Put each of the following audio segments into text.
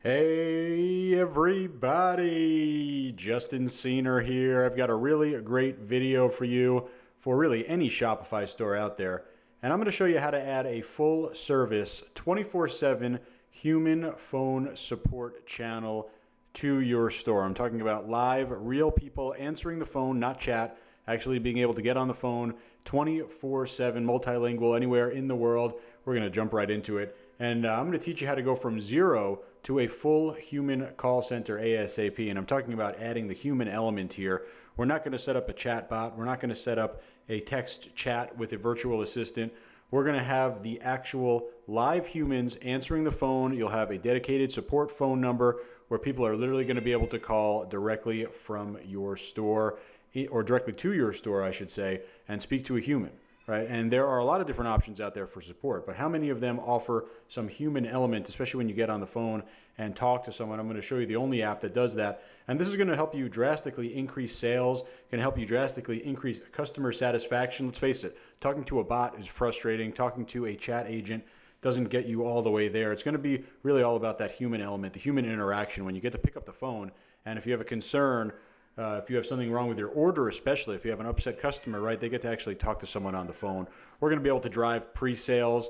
Hey everybody, Justin Cena here. I've got a really great video for you for really any Shopify store out there. And I'm going to show you how to add a full service 24/7 human phone support channel to your store. I'm talking about live, real people answering the phone, not chat, actually being able to get on the phone 24/7, multilingual, anywhere in the world. We're going to jump right into it. And I'm going to teach you how to go from zero to a full human call center ASAP. And I'm talking about adding the human element here. We're not going to set up a chat bot. We're not going to set up a text chat with a virtual assistant. We're going to have the actual live humans answering the phone. You'll have a dedicated support phone number where people are literally going to be able to call directly from your store, or directly to your store, I should say, and speak to a human. Right? And there are a lot of different options out there for support, but how many of them offer some human element, especially when you get on the phone and talk to someone? I'm going to show you the only app that does that. And this is going to help you drastically increase sales, can help you drastically increase customer satisfaction. Let's face it, talking to a bot is frustrating. Talking to a chat agent doesn't get you all the way there. It's going to be really all about that human element, the human interaction when you get to pick up the phone. And if you have a concern, if you have something wrong with your order, especially if you have an upset customer, right, they get to actually talk to someone on the phone. We're going to be able to drive pre-sales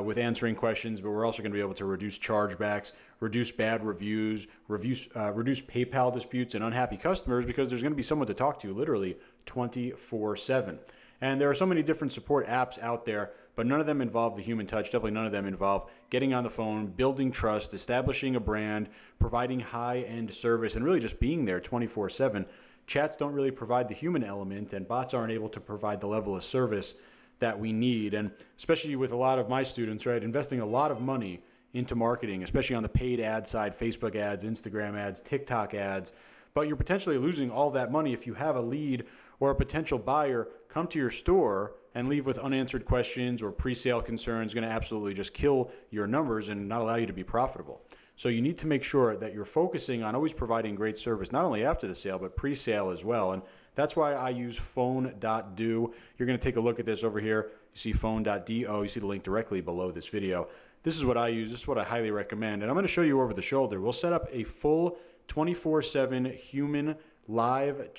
with answering questions, but we're also going to be able to reduce chargebacks, reduce bad reviews, reduce PayPal disputes and unhappy customers, because there's going to be someone to talk to literally 24/7. And there are so many different support apps out there, but none of them involve the human touch. Definitely none of them involve getting on the phone, building trust, establishing a brand, providing high-end service, and really just being there 24/7. Chats don't really provide the human element, and bots aren't able to provide the level of service that we need. And especially with a lot of my students, right, investing a lot of money into marketing, especially on the paid ad side, Facebook ads, Instagram ads, TikTok ads, but you're potentially losing all that money if you have a lead or a potential buyer come to your store and leave with unanswered questions or pre-sale concerns. Going to absolutely just kill your numbers and not allow you to be profitable. So you need to make sure that you're focusing on always providing great service, not only after the sale, but pre-sale as well. And that's why I use Phone.do. You're going to take a look at this over here. You see Phone.do. You see the link directly below this video. This is what I use. This is what I highly recommend. And I'm going to show you over the shoulder. We'll set up a full 24/7 human live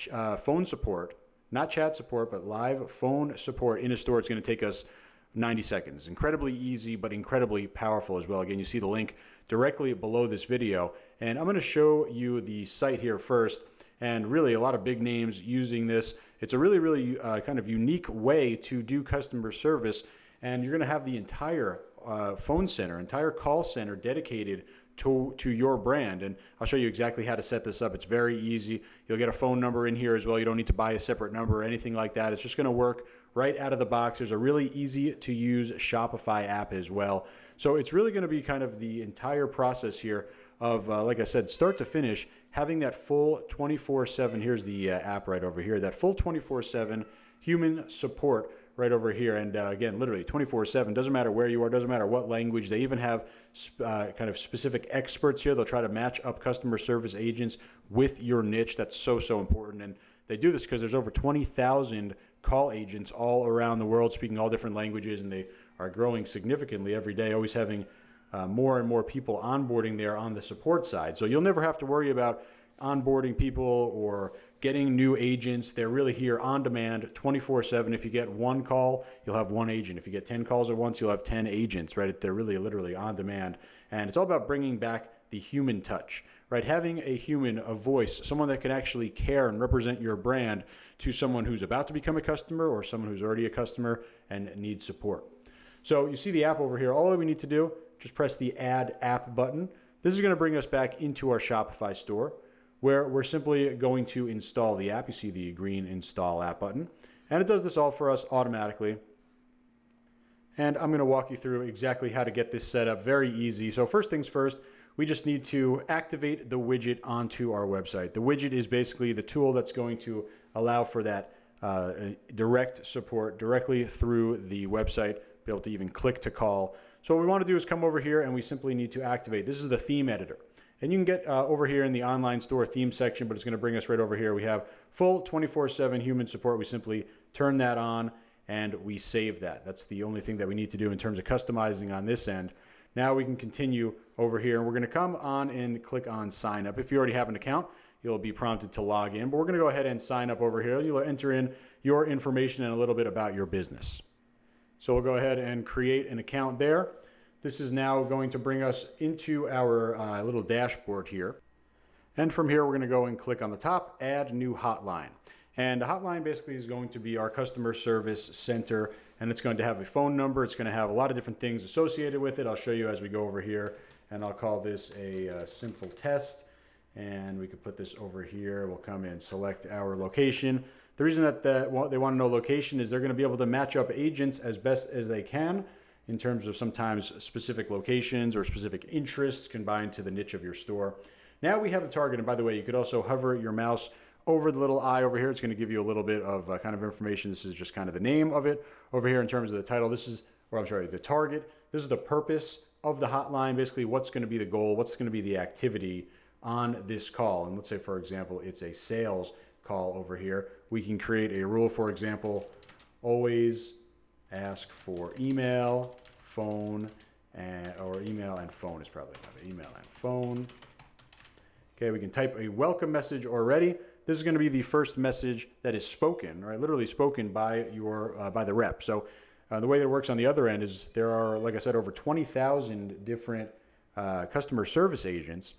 phone support. Not chat support, but live phone support in a store. It's going to take us 90 seconds. Incredibly easy, but incredibly powerful as well. Again, you see the link directly below this video. And I'm going to show you the site here first. And really a lot of big names using this. It's a really kind of unique way to do customer service. And you're going to have the entire phone center, entire call center dedicated to your brand. And I'll show you exactly how to set this up. It's very easy. You'll get a phone number in here as well. You don't need to buy a separate number or anything like that. It's just going to work right out of the box. There's a really easy to use Shopify app as well. So it's really going to be kind of the entire process here of, like I said, start to finish, having that full 24/7. Here's the app right over here, that full 24/7 human support right over here. And again, literally 24/7, doesn't matter where you are, doesn't matter what language. They even have kind of specific experts here. They'll try to match up customer service agents with your niche. That's so important. And they do this because there's over 20,000 call agents all around the world speaking all different languages, and they are growing significantly every day, always having more and more people onboarding there on the support side. So you'll never have to worry about onboarding people or getting new agents. They're really here on demand 24/7. If you get one call, you'll have one agent. If you get 10 calls at once, you'll have 10 agents, right? They're really literally on demand. And it's all about bringing back the human touch, right? Having a human, a voice, someone that can actually care and represent your brand to someone who's about to become a customer or someone who's already a customer and needs support. So you see the app over here. All we need to do, just press the Add App button. This is going to bring us back into our Shopify store, where we're simply going to install the app. You see the green Install App button. And it does this all for us automatically. And I'm going to walk you through exactly how to get this set up. Very easy. So first things first, we just need to activate the widget onto our website. The widget is basically the tool that's going to allow for that direct support directly through the website, be able to even click to call. So what we want to do is come over here and we simply need to activate. This is the theme editor. And you can get over here in the online store theme section, but it's going to bring us right over here. We have full 24/7 human support. We simply turn that on and we save that. That's the only thing that we need to do in terms of customizing on this end. Now we can continue over here, and we're going to come on and click on sign up. If you already have an account, you'll be prompted to log in, but we're going to go ahead and sign up over here. You'll enter in your information and a little bit about your business. So we'll go ahead and create an account there. This is now going to bring us into our little dashboard here. And from here, we're going to go and click on the top, add new hotline. And the hotline basically is going to be our customer service center, and it's going to have a phone number. It's going to have a lot of different things associated with it. I'll show you as we go over here, and I'll call this a simple test. And we could put this over here. We'll come in, select our location. The reason that they want to know location is they're going to be able to match up agents as best as they can in terms of sometimes specific locations or specific interests combined to the niche of your store. Now we have the target, and by the way, you could also hover your mouse over the little eye over here. It's going to give you a little bit of kind of information. This is just kind of the name of it. Over here in terms of the title, the target. This is the purpose of the hotline. Basically, what's going to be the goal? What's going to be the activity on this call? And let's say, for example, it's a sales call over here. We can create a rule, for example, always ask for email, phone, or email and phone is probably better. Email and phone. Okay, we can type a welcome message already. This is going to be the first message that is spoken, right? Literally spoken by by the rep. So the way that it works on the other end is there are, like I said, over 20,000 different customer service agents.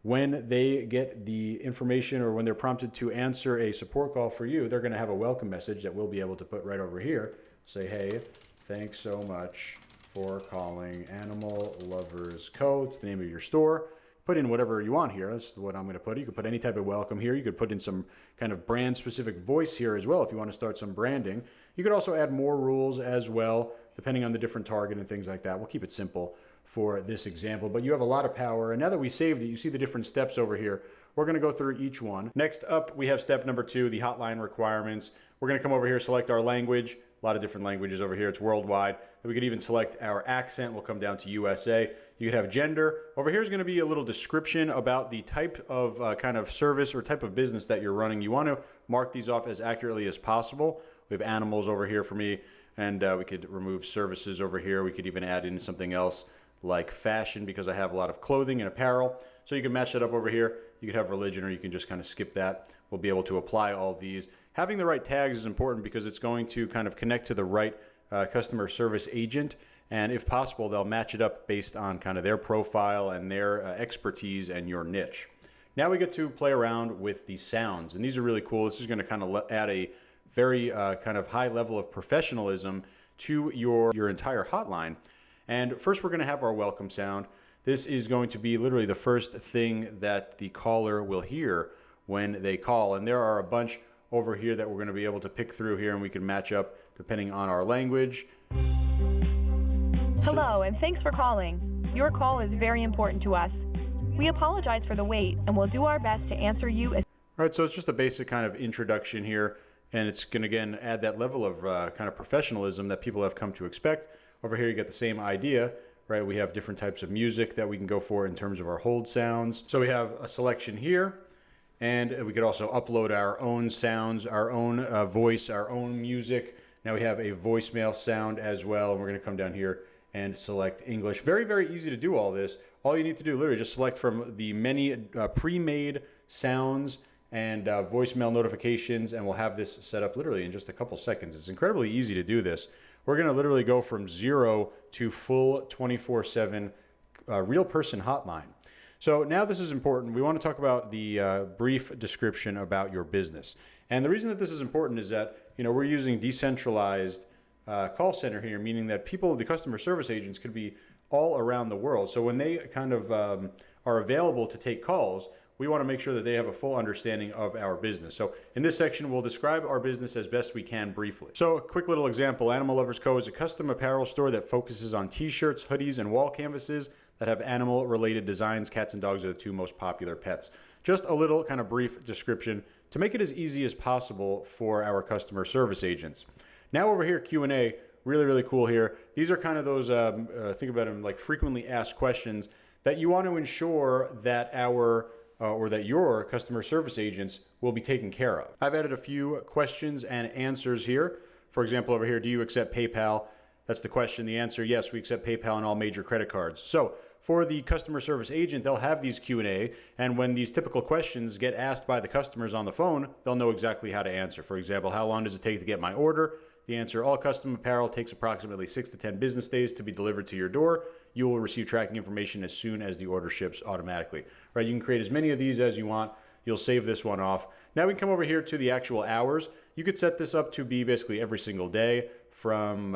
When they get the information or when they're prompted to answer a support call for you, they're going to have a welcome message that we'll be able to put right over here. Say, hey, thanks so much for calling Animal Lovers Co. It's the name of your store. Put in whatever you want here. That's what I'm going to put. You could put any type of welcome here. You could put in some kind of brand specific voice here as well if you want to start some branding. You could also add more rules as well, depending on the different target and things like that. We'll keep it simple for this example, but you have a lot of power. And now that we saved it, you see the different steps over here. We're going to go through each one. Next up, we have step number 2, the hotline requirements. We're going to come over here, select our language. A lot of different languages over here. It's worldwide. We could even select our accent. We'll come down to USA. You could have gender. Over here is going to be a little description about the type of kind of service or type of business that you're running. You want to mark these off as accurately as possible. We have animals over here for me, and we could remove services over here. We could even add in something else like fashion because I have a lot of clothing and apparel. So you can match that up over here. You could have religion, or you can just kind of skip that. We'll be able to apply all of these. Having the right tags is important because it's going to kind of connect to the right customer service agent. And if possible, they'll match it up based on kind of their profile and their expertise and your niche. Now we get to play around with the sounds. And these are really cool. This is going to kind of add a very kind of high level of professionalism to your entire hotline. And first, we're going to have our welcome sound. This is going to be literally the first thing that the caller will hear when they call. And there are a bunch over here that we're going to be able to pick through here, and we can match up depending on our language. Hello, and thanks for calling. Your call is very important to us. We apologize for the wait, and we'll do our best to answer you as... All right, so it's just a basic kind of introduction here, and it's going to, again, add that level of kind of professionalism that people have come to expect. Over here, you get the same idea, right? We have different types of music that we can go for in terms of our hold sounds. So we have a selection here, and we could also upload our own sounds, our own voice, our own music. Now we have a voicemail sound as well, and we're going to come down here and select English. Very, very easy to do all this. All you need to do, literally, just select from the many pre-made sounds and voicemail notifications, and we'll have this set up literally in just a couple seconds. It's incredibly easy to do this. We're going to literally go from 0 to full 24/7 real person hotline. So now this is important. We want to talk about the brief description about your business. And the reason that this is important is that, we're using decentralized call center here, meaning that the customer service agents could be all around the world. So when they kind of are available to take calls, we want to make sure that they have a full understanding of our business. So in this section, we'll describe our business as best we can briefly. So a quick little example, Animal Lovers Co. is a custom apparel store that focuses on t-shirts, hoodies, and wall canvases that have animal-related designs. Cats and dogs are the 2 most popular pets. Just a little kind of brief description to make it as easy as possible for our customer service agents. Now over here, Q&A, really, really cool here. These are kind of those, think about them like frequently asked questions that you want to ensure that that your customer service agents will be taken care of. I've added a few questions and answers here. For example, over here, do you accept PayPal? That's the question. The answer, yes, we accept PayPal and all major credit cards. So for the customer service agent, they'll have these Q&A, and when these typical questions get asked by the customers on the phone, they'll know exactly how to answer. For example, how long does it take to get my order? The answer, all custom apparel takes approximately 6 to 10 business days to be delivered to your door. You will receive tracking information as soon as the order ships automatically. Right? You can create as many of these as you want. You'll save this one off. Now we can come over here to the actual hours. You could set this up to be basically every single day from,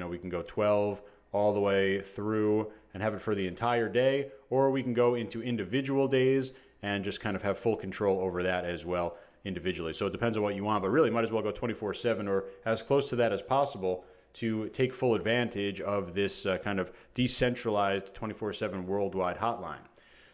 we can go 12 all the way through and have it for the entire day, or we can go into individual days and just kind of have full control over that as well individually. So it depends on what you want, but really might as well go 24/7 or as close to that as possible to take full advantage of this kind of decentralized 24/7 worldwide hotline.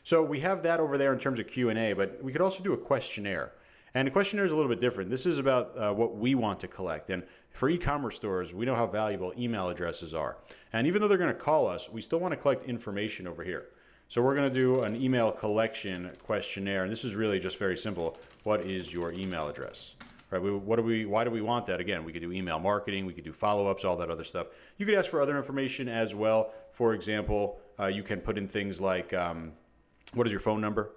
So we have that over there in terms of Q&A, but we could also do a questionnaire. And the questionnaire is a little bit different. This is about what we want to collect. And for e-commerce stores, we know how valuable email addresses are. And even though they're going to call us, we still want to collect information over here. So we're going to do an email collection questionnaire. And this is really just very simple. What is your email address? Right? Why do we want that? Again, we could do email marketing. We could do follow-ups, all that other stuff. You could ask for other information as well. For example, you can put in things like, what is your phone number?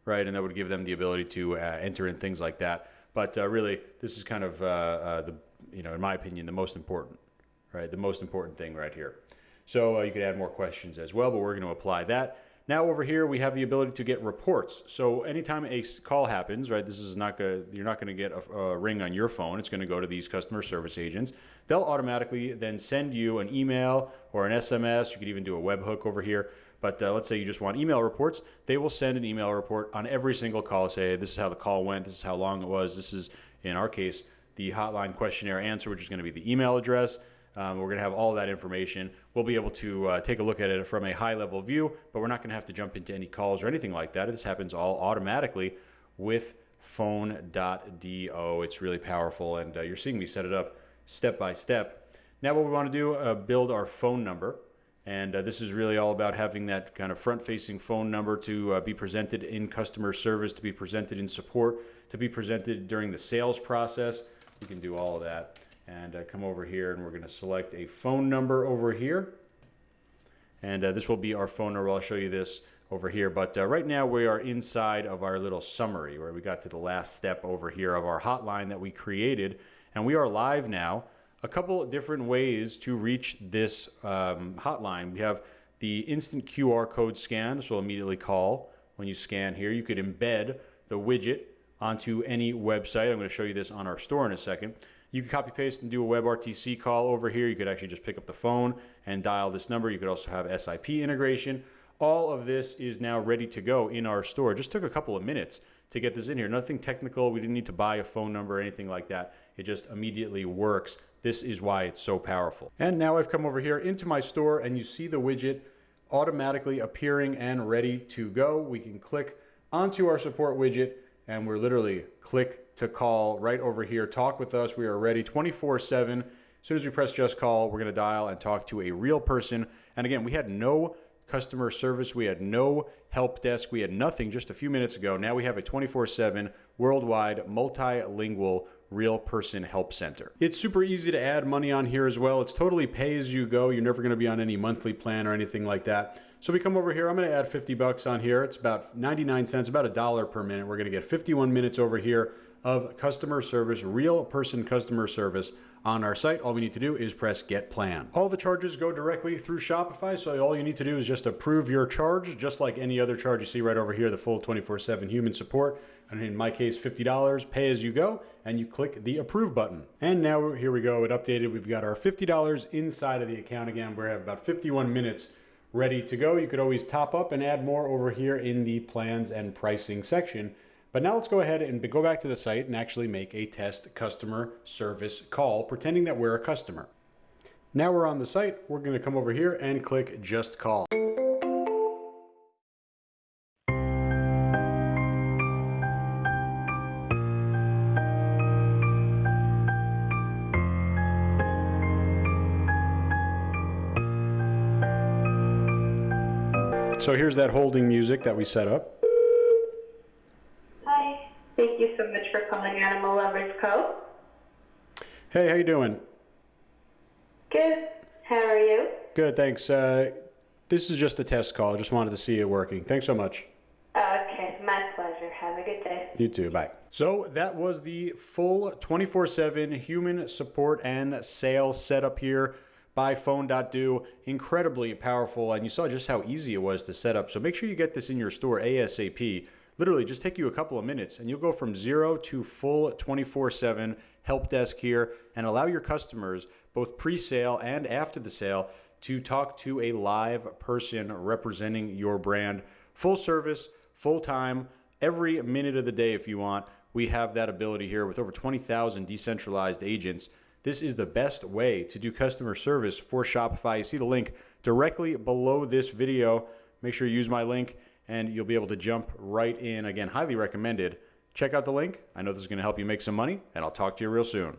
Right? And that would give them the ability to enter in things like that. But really, this is kind of, in my opinion, the most important, right? The most important thing right here. So you could add more questions as well, but we're going to apply that. Now over here, we have the ability to get reports. So anytime a call happens, right, you're not going to get a ring on your phone. It's going to go to these customer service agents. They'll automatically then send you an email or an SMS. You could even do a webhook over here. But let's say you just want email reports. They will send an email report on every single call. Say, this is how the call went. This is how long it was. This is, in our case, the hotline questionnaire answer, which is going to be the email address. We're going to have all that information. We'll be able to take a look at it from a high-level view, but we're not going to have to jump into any calls or anything like that. This happens all automatically with Phone.do. It's really powerful, and you're seeing me set it up step by step. Now what we want to do, build our phone number. And this is really all about having that kind of front-facing phone number to be presented in customer service, to be presented in support, to be presented during the sales process. You can do all of that. And come over here, and we're going to select a phone number over here. And this will be our phone number. I'll show you this over here. But right now we are inside of our little summary where we got to the last step over here of our hotline that we created. And we are live now. A couple different ways to reach this hotline. We have the instant QR code scan, so we'll immediately call when you scan here. You could embed the widget onto any website. I'm going to show you this on our store in a second. You can copy paste and do a WebRTC call over here. You could actually just pick up the phone and dial this number. You could also have SIP integration. All of this is now ready to go in our store. It just took a couple of minutes to get this in here. Nothing technical. We didn't need to buy a phone number or anything like that. It just immediately works. This is why it's so powerful. And now I've come over here into my store, and you see the widget automatically appearing and ready to go. We can click onto our support widget, and we're literally click to call right over here. Talk with us. We are ready 24/7. As soon as we press just call, we're going to dial and talk to a real person. And again, we had no customer service. We had no help desk. We had nothing just a few minutes ago. Now we have a 24/7 worldwide multilingual real person help center. It's super easy to add money on here as well. It's totally pay as you go. You're never going to be on any monthly plan or anything like that. So we come over here. I'm going to add $50 on here. It's about 99 cents, about $1 per minute. We're going to get 51 minutes over here of customer service, real person customer service on our site. All we need to do is press get plan. All the charges go directly through Shopify. So all you need to do is just approve your charge, just like any other charge you see right over here, the full 24/7 human support. And in my case, $50, pay as you go, and you click the approve button. And now here we go, it updated. We've got our $50 inside of the account again. We have about 51 minutes ready to go. You could always top up and add more over here in the plans and pricing section. But now let's go ahead and go back to the site and actually make a test customer service call, pretending that we're a customer. Now we're on the site. We're going to come over here and click just call. So here's that holding music that we set up. Hi, thank you so much for calling Animal Lovers Co. Hey, how you doing? Good. How are you? Good, thanks. This is just a test call. I just wanted to see it working. Thanks so much. Okay, my pleasure. Have a good day. You too. Bye. So that was the full 24/7 human support and sales setup here by Phone.do. Incredibly powerful, and you saw just how easy it was to set up. So make sure you get this in your store ASAP. Literally just take you a couple of minutes and you'll go from 0 to full 24/7 help desk here and allow your customers, both pre-sale and after the sale, to talk to a live person representing your brand. Full service, full time, every minute of the day if you want. We have that ability here with over 20,000 decentralized agents. This is the best way to do customer service for Shopify. You see the link directly below this video. Make sure you use my link and you'll be able to jump right in. Again, highly recommended. Check out the link. I know this is going to help you make some money, and I'll talk to you real soon.